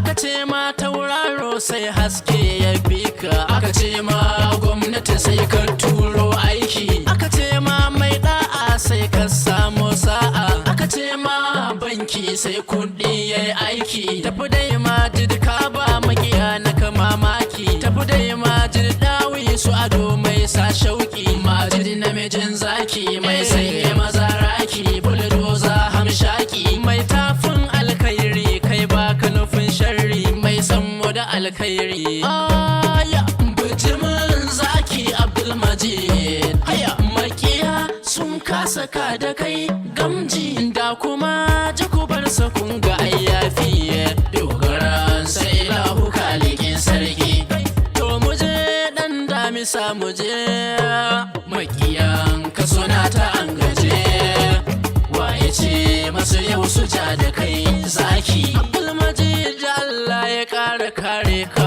aka ce ma tauraro sai haske ya bika, aka ce ma gwamnati sai ka turo aiki, aka ce ma mai da'a sai ka samu sa'a, aka ce ma banki sai kuɗi yayi aiki. Tafi dai Majid ka ba makiya na ka mamaki, tafi dai Majid dawi su ado mai sa shauki, Majid namijin zaki mai sanye maza raki, buldoza hamshaki mai tafin alkhairi, kai baka nufin sharri mai sammo da alkhairi. Aya bijimin zaki Abdulmajid, haya makiya sun kasa ka da kai gamji, da kuma jakubar sa kun ga ayyafi, dogaran sai ilahu kalikin sarki. To muje dan damisa muje, makiyan ka suna ta an gaje, waye ce masu yau su ja da kai zaki. Abdulmajid Allah ya kare ka